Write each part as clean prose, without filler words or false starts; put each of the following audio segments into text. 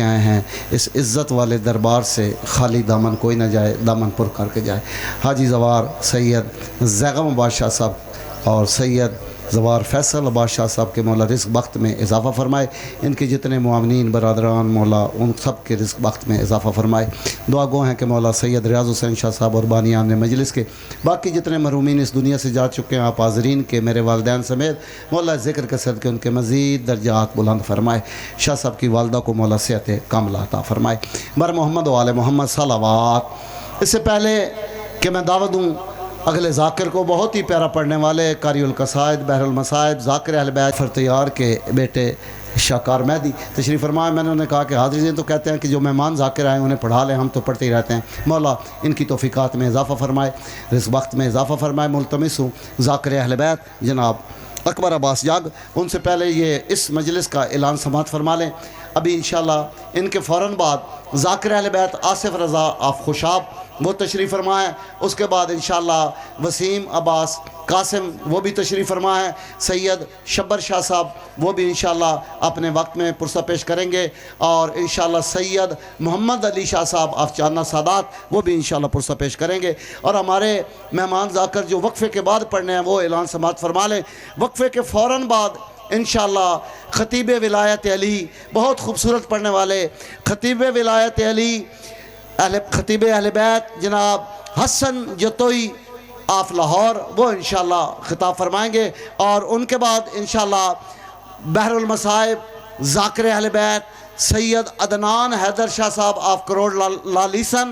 آئے ہیں، اس عزت والے دربار سے خالی دامن کوئی نہ جائے، دامن پر کر کے جائے۔ حاجی زوار سید زیغم بادشاہ صاحب اور سید زوار فیصل بادشاہ صاحب کے مولا رزق وقت میں اضافہ فرمائے، ان کے جتنے معاونین برادران مولا ان سب کے رزق وقت میں اضافہ فرمائے۔ دعا گو ہیں کہ مولا سید ریاض حسین شاہ صاحب اور بانیان مجلس کے باقی جتنے محرومین اس دنیا سے جا چکے ہیں، آپ حاضرین کے میرے والدین سمیت مولا ذکر کے صدقے ان کے مزید درجات بلند فرمائے۔ شاہ صاحب کی والدہ کو مولا صحت کاملہ عطا فرمائے۔ بر محمد و آل محمد صلوات۔ اس سے پہلے کہ میں دعوت دوں اگلے ذاکر کو، بہت ہی پیارا پڑھنے والے قاری القصائد بحر المصائب ذاکر اہل بیت فرتیار کے بیٹے شاکار مہدی تشریف فرمائے۔ میں نے انہیں کہا کہ حاضرین تو کہتے ہیں کہ جو مہمان ذاکر آئے انہیں پڑھا لیں، ہم تو پڑھتے ہی رہتے ہیں۔ مولا ان کی توفیقات میں اضافہ فرمائے، رزق وقت میں اضافہ فرمائے۔ ملتمس ہوں ذاکر اہل بیت جناب اکبر عباس جاگ، ان سے پہلے یہ اس مجلس کا اعلان سماعت فرما لیں۔ ابھی انشاءاللہ ان کے فوراً بعد ذاکر اہل بیت آصف رضا آف خوشاب وہ تشریف فرمائیں، اس کے بعد انشاءاللہ وسیم عباس قاسم وہ بھی تشریف فرمائیں، سید شبر شاہ صاحب وہ بھی انشاءاللہ اپنے وقت میں پرسہ پیش کریں گے، اور انشاءاللہ سید محمد علی شاہ صاحب آف چانہ سادات وہ بھی انشاءاللہ پرسہ پیش کریں گے۔ اور ہمارے مہمان ذاکر جو وقفے کے بعد پڑھنے ہیں وہ اعلان سماعت فرما لیں۔ وقفے کے فوراً بعد انشاءاللہ خطیب ولایت علی، بہت خوبصورت پڑھنے والے خطیب ولایت علی خطیب اہل بیت جناب حسن جتوئی آف لاہور وہ انشاءاللہ خطاب فرمائیں گے، اور ان کے بعد انشاءاللہ بحر المصائب ذاکر اہل بیت سید عدنان حیدر شاہ صاحب آف کروڑ لالیسن،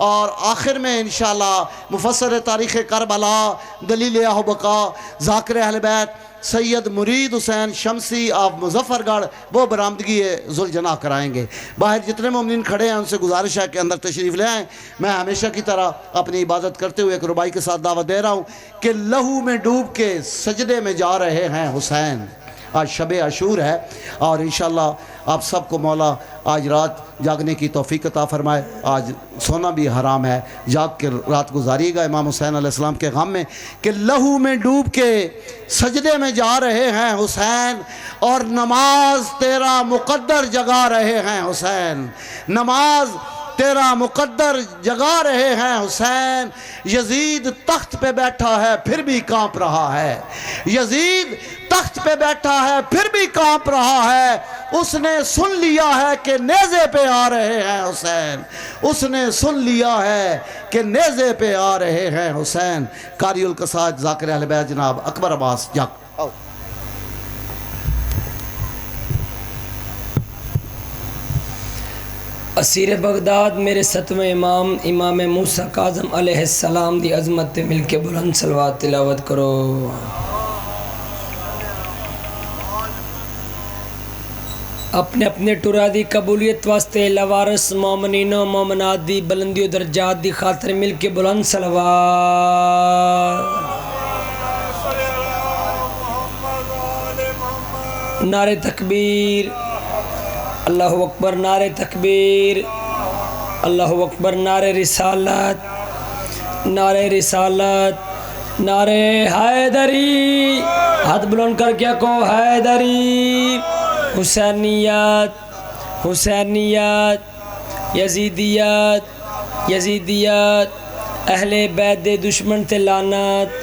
اور آخر میں انشاءاللہ مفسر تاریخ کربلا دلیل بقا ذاکر اہل بیت سید مرید حسین شمسی آف مظفر گڑھ وہ برآمدگی ذوالجناح کرائیں گے۔ باہر جتنے مومنین کھڑے ہیں ان سے گزارش ہے کہ اندر تشریف لے آئیں۔ میں ہمیشہ کی طرح اپنی عبادت کرتے ہوئے ایک ربائی کے ساتھ دعوت دے رہا ہوں کہ لہو میں ڈوب کے سجدے میں جا رہے ہیں حسین۔ آج شب عاشور ہے اور انشاءاللہ آپ سب کو مولا آج رات جاگنے کی توفیق عطا فرمائے۔ آج سونا بھی حرام ہے، جاگ کے رات گزاریے گا امام حسین علیہ السلام کے غم میں کہ لہو میں ڈوب کے سجدے میں جا رہے ہیں حسین، اور نماز تیرا مقدر جگا رہے ہیں حسین، نماز تیرا مقدر جگا رہے ہیں حسین۔ یزید تخت پہ بیٹھا ہے پھر بھی کانپ رہا ہے، یزید تخت پہ بیٹھا ہے پھر بھی کانپ رہا ہے، اس نے سن لیا ہے کہ نیزے پہ آ رہے ہیں حسین، اس نے سن لیا ہے کہ نیزے پہ آ رہے ہیں حسین۔ قاری القصائد ذاکر اہل بیت جناب اکبر عباس جاگ۔ اسیر بغداد میرے ستویں امام امام موسیٰ کاظم علیہ السلام دی عظمت تے مل کے بلند صلوات تلاوت کرو۔ اپنے اپنے ٹرا دی قبولیت واسطے لوارس مومنین و مومنات دی بلندی و درجات دی خاطر مل کے بلند صلوات۔ نعرہ تکبیر، اللہ اکبر، نعرہ تکبیر، اللہ اکبر، نعرہ رسالت، نعرہ رسالت، نعرہ حیدری، ہاتھ بلند کر کے کو حیدری، حسینیت، حسینیت، یزیدیت، یزیدیت، اہل بیت دے دشمن تے لعنت،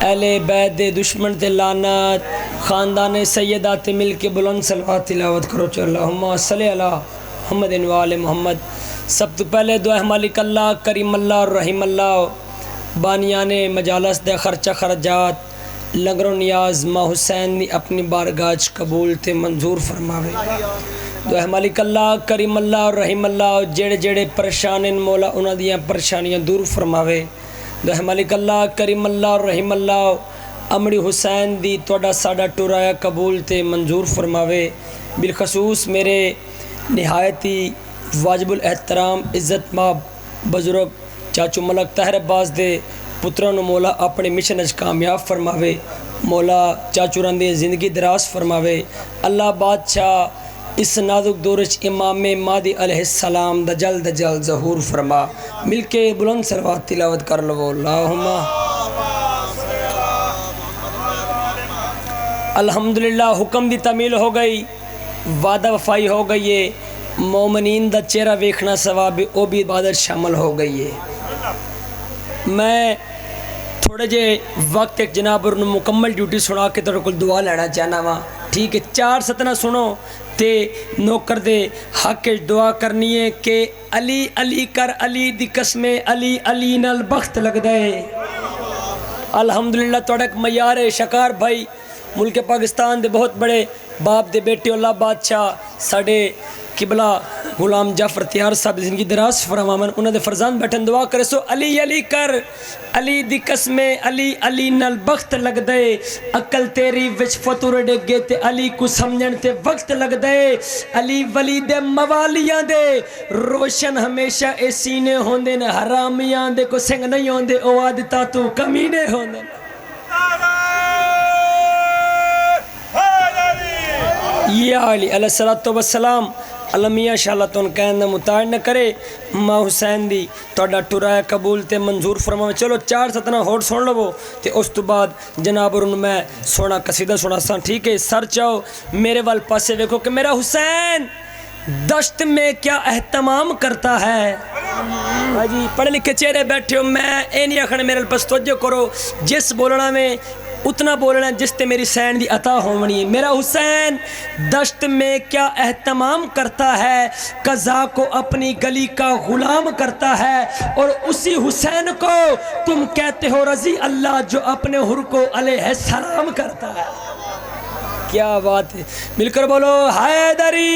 اہل بیت دے دشمن تے لعنت، خاندان سیدات مل کے بلند صلوات تلاوت کرو۔ اللہم صلی علی محمد و آل محمد۔ سب تو پہلے دعا ہے مالک اللہ کریم اللہ اور رحیم اللہ بانیان مجالس دے خرچہ خرجات لنگر و نیاز ماں حسین دی اپنی بارگاہ قبول تے منظور فرماوے۔ دعا ہے مالک اللہ کریم اللہ اور رحیم اللہ جڑے جڑے پریشان ان مولا انہاں دیاں پریشانیاں دور فرماوے۔ دعا ہے مالک اللہ کریم اللہ اور رحیم اللہ امڑی حسین دی توڑا ساڑا ٹورایا قبول تے منظور فرماوے۔ بالخصوص میرے نہایتی واجب الاحترام عزت ماب بزرگ چاچو ملک طاہر عباس دے پتران مولا اپنے مشن اج کامیاب فرماوے، مولا چاچو رندے زندگی دراز فرماوے۔ اللہ بادشاہ اس نازک دورچ امام مہدی علیہ السلام دا جلد جلد ظہور فرما۔ مل کے بلند صلوات تلاوت کر لو۔ اللہم الحمدللہ حکم دی تعمیل ہو گئی، وعدہ وفائی ہو گئی ہے، مومنین دا چہرہ ویکھنا ثواب ہے، وہ بھی عبادت شامل ہو گئی ہے۔ میں تھوڑے جے وقت ایک جناب اور مکمل ڈیوٹی سنا کے تیرے کو دعا لینا چاہنا وا، ٹھیک ہے؟ 4 ستنا سنو تے نوکر دے حق دعا کرنی ہے کہ علی علی کر علی دی قسم علی علی نال بخت لگ دے۔ الحمدللہ توڑا ایک معیار شکار بھائی ملک پاکستان دے بہت بڑے باپ دے بیٹے اللہ بادشاہ ساڑے قبلہ غلام جعفر تیار صاحب زندگی دراز فرمامن، انہوں دے فرزان بیٹھن دعا کرے سو علی علی کر علی دی قسم علی علی نال بخت لگ دے، عقل تیری وچ فطور ڈگے تے علی کو سمجھن تے وقت لگ دے، علی ولی دے موالیاں دے روشن ہمیشہ اے سینے ہوندے نے، حرامیاں دے کو سنگ نہیں ہوندے، او عادتاں تو کمینے ہوندے۔ یا علی علیہ الصلوۃ والسلام اللہ میاں شاء اللہ تو ان کہنا متاع نہ کرے، ماں حسین دی توڑا ٹرائے قبول تے منظور فرماوے۔ چلو 4 ستنا ہوڑ سن لو تے اس تو بعد جناب اور ان میں سونا قصیدہ سنا سا، ٹھیک ہے؟ سر چاہو میرے وال پاسے دیکھو کہ میرا حسین دشت میں کیا اہتمام کرتا ہے۔ جی پڑھے لکھے چہرے بیٹھے ہو، میں اے نہیں آخنا میرے پاس توجہ کرو، جس بولنا میں اتنا بولنا جس تے میری سین دی عطا ہونی ہے۔ میرا حسین دشت میں کیا اہتمام کرتا ہے، قضا کو اپنی گلی کا غلام کرتا ہے، اور اسی حسین کو تم کہتے ہو رضی اللہ جو اپنے حر کو علیہ السلام کرتا ہے۔ کیا بات ہے، مل کر بولو حیدری۔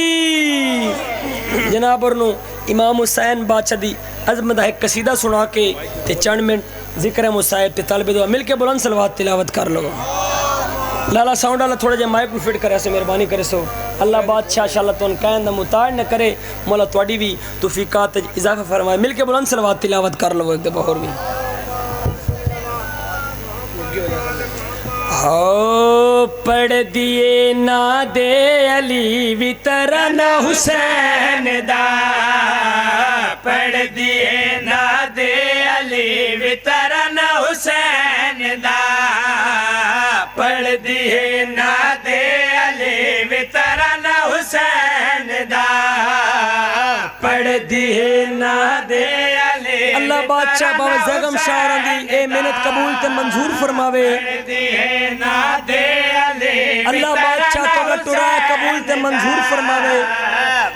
جناب ورنو امام حسین بادشاہ دی عظمت ایک قصیدہ سنا کے تے چند منٹ ذکر مصائب تے طالب دعا مل کے بلند صلوات تلاوت کر لو۔ لالا ساؤنڈ والا تھوڑا جے مائک فٹ کرے سو، مہربانی کرے سو، اللہ بادشاہ انشاءاللہ تو ان کہن دا متاع نہ کرے، مولا تواڈی بھی توفیقات اضافہ فرمائے۔ مل کے بلند صلوات تلاوت کر لو ایک دفعہ اور بھی۔ ہو پڑھ دیے نا دے علی وی طرح نہ حسین دا، پڑھ دیے نا دے علی وی طرح نہ حسین دا، پڑھ دیے نا دے علی وی طرح نہ حسین دا، پڑھ دیے نا دے علی۔ اللہ بادشاہ بابا زیغم شاعران دی اے محنت قبول تے منظور فرماوے۔ اللہ بادشاہ تو ٹرائے قبول تے منظور فرماوے۔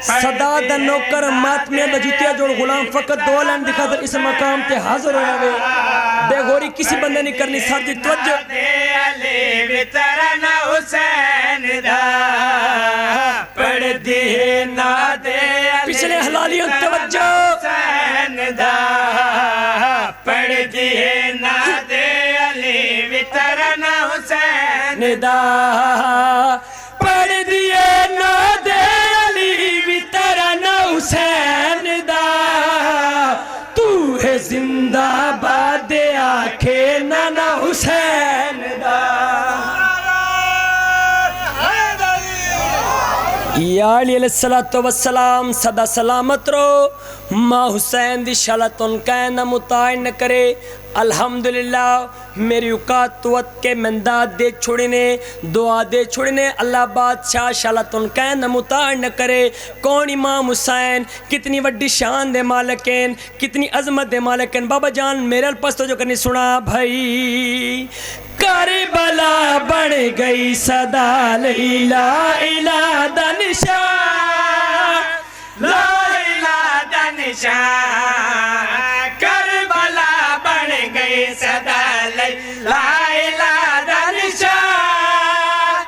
صدا دا نوکر ماتمیہ دا جوتیا جوڑ غلام فقط 2 لائن دکھا در اس مقام تے حاضر ہوئے، بے غوری کسی بندے نہیں کرنی، سر دی توجہ۔ پڑھ دیے نا دے پچھلے حلالیوں توجہ، پڑھ دیے نا دے علی وطرن حسین دا، پڑھ دیے نا دے علی وطرن حسین دا، تو ہے زندہ باد آکھے نانا حسین دا۔ یا علی علیہ السلام صدا سلامت رو، ماں حسین دی شالت ان کہنا متاع نہ کرے۔ الحمدللہ میری اوقات توت کے منداد دے چھوڑنے دعا دے چھوڑنے، اللہ بادشاہ شالت ان کہنا متاع نہ کرے۔ کون امام حسین کتنی وڈی شان دے مالکین، کتنی عظمت دے مالکین۔ بابا جان میرے پاس تو جو کرنی سنا بھائی، کربلا بڑھ گئی صدا لا الہ دا نشان، لا الہ دا نشان، کربلا بڑھ گئی صدا لا الہ دا نشان،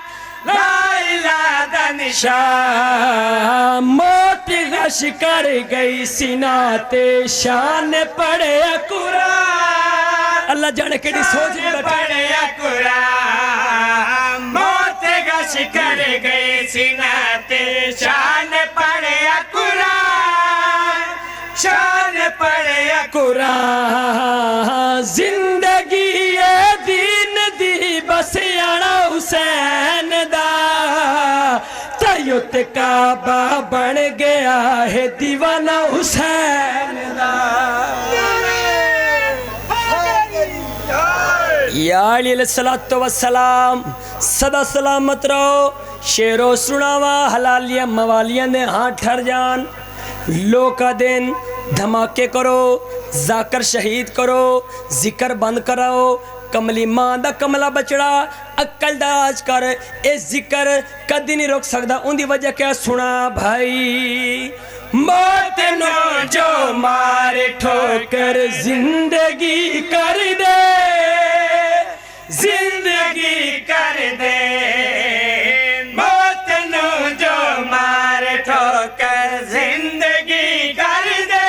لا الہ دا نشان، موت غش کر گئی سینہ تے شان پڑھے قرآن۔ اللہ جانے کیڑی سوچ پڑھے قرآن، موت غش کر گئی سینہ تے شان پڑھے قرآن، شان پڑھے قرآن، زندگی دین دی بس آنا حسین دا، تیوت کعبہ بن گیا ہے دیوانہ حسین دا۔ یا علی علیہ الصلوۃ والسلام سدا سلامت رہو شیرو سناوا حلالیاں موالیاں دے ہاں ٹھر جان لوکا دن دھماکے کرو ذاکر شہید کرو ذکر بند کراؤ کملی ماں دا کملا بچڑا عقل دا آج کر اے ذکر کدی نہیں روک سکتا ان دی وجہ کیا سنا بھائی موت نو جو مارے ٹھوکر زندگی کر دے زندگی کر دے موت نو جو مارے ٹھوکر زندگی کر دے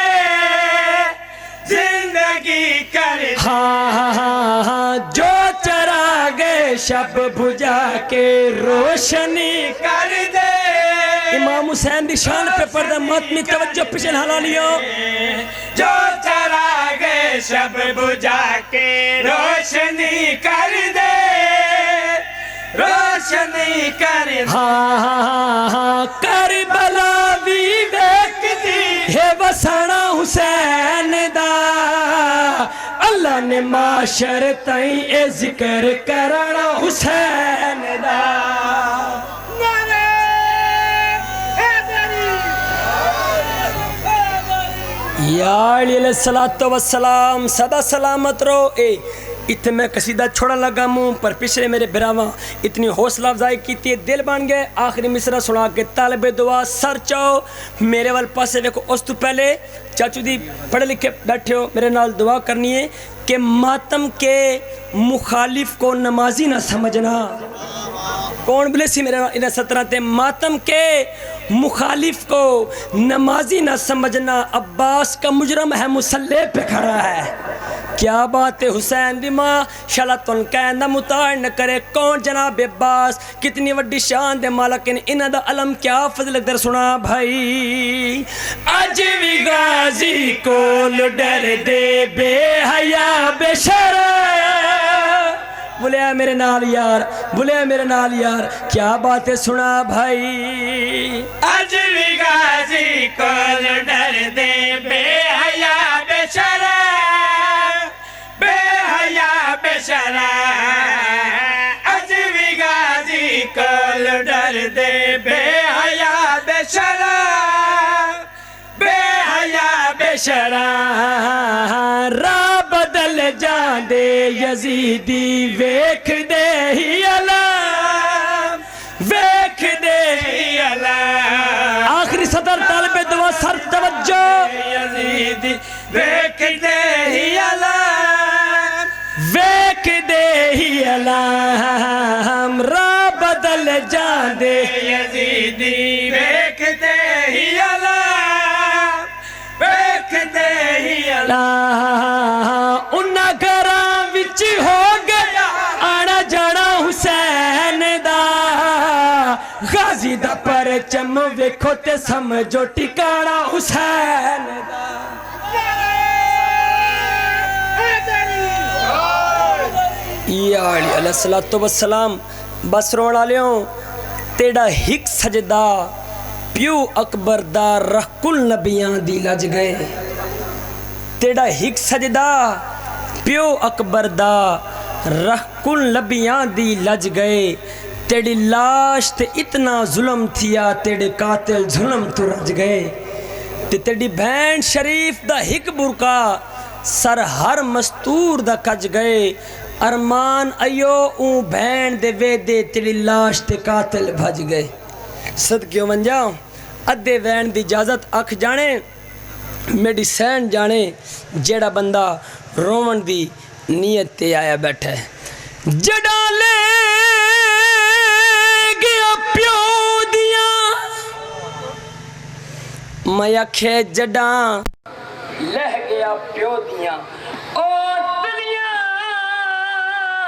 زندگی کر دے ہاں ہاں ہاں ہاں جو چرا گئے شب بجھا کے روشنی کر دے امام حسین دی شان پہ پردہ ماتمی توجہ پیچھے حلالیوں جو چرا گئے شب بجھا کے روشنی کر دے روشنی کر دے ہاں ہاں ہاں ہاں کربلا بھی دیکھ دی ہے وسانا حسین دا اللہ نے معاشر تائیں اے ذکر کرنا حسین دا یا علیہ الصلوۃ والسلام سدا سلامت رہو اے اتنے میں قصیدہ چھوڑا لگا موں پر پچھلے میرے براواں اتنی حوصلہ افزائی کی تھی دل بن گئے آخری مصرع سنا کے طالب دعا سر چاہو میرے وال پاسے دیکھو اس تو پہلے چاچو دی پڑھے لکھے بیٹھے ہو میرے نال دعا کرنی ہے کہ ماتم کے مخالف کو نمازی نہ سمجھنا کون بلے سی میرے انہیں 17 تے ماتم کے مخالف کو نمازی نہ سمجھنا عباس کا مجرم ہے مسلح پہ کھڑا ہے کیا بات ہے حسین دی ماں شلطن کہندہ متاع نہ کرے کون جناب عباس کتنی وڈی شان دے مالکن انہ دا علم کیا فضل در سنا بھائی اج بھی غازی کو ڈر دے بے حیا بے شرم بولیا میرے نال یار بولیا میرے نال یار کیا باتیں سنا بھائی اج بھی غازی کو ڈر دے بے حیا بے شرم بے حیا بے شرم اج بھی غازی کو ڈر دے بے حیا بے شرم بے حیا بے شرم راہ بدل جان دے یزیدی ویکھ دے ہی علام ویکھ دے ہی علام آخری صدر طالب دعا سر توجہ یزیدی ویکھ دے ہی علام ویکھ دے ہی علام راہ بدل جان دے یزیدی ویکھ دے ہی علام ویکھ دے ہی علام انہاں گھراں وچ ہو گیا آنا جانا حسین دا غازی دا پرچم ویکھو تے سمجھو ٹکانا حسین دا یا علیہ الصلوۃ والسلام بس روڑ آلیوں تیڑا ہک سجدہ پیو اکبر دا رہ کل نبیاں دی لج گئے تیڑا ہک سجدہ پیو اکبر دا رہ کل نبیاں دی لج گئے تیڑی لاش تے اتنا ظلم تھیا تیڑے قاتل ظلم تو رج گئے تیڑی بہن شریف دا ہک برکا سر ہر مستور دا کج گئے ارمان ایو اون بہن دے ویدے تیڑی لاش تے قاتل بھج گئے صدقیوں من جاؤں ادھے وین دی اجازت اکھ جانے میڈی سین جانے جیڑا بندہ رومن دی نیت تے آیا بیٹھا ہے جڑا لے گیا پیو دیاں میں اکھے جڑاں لہ گیا پیو دیاں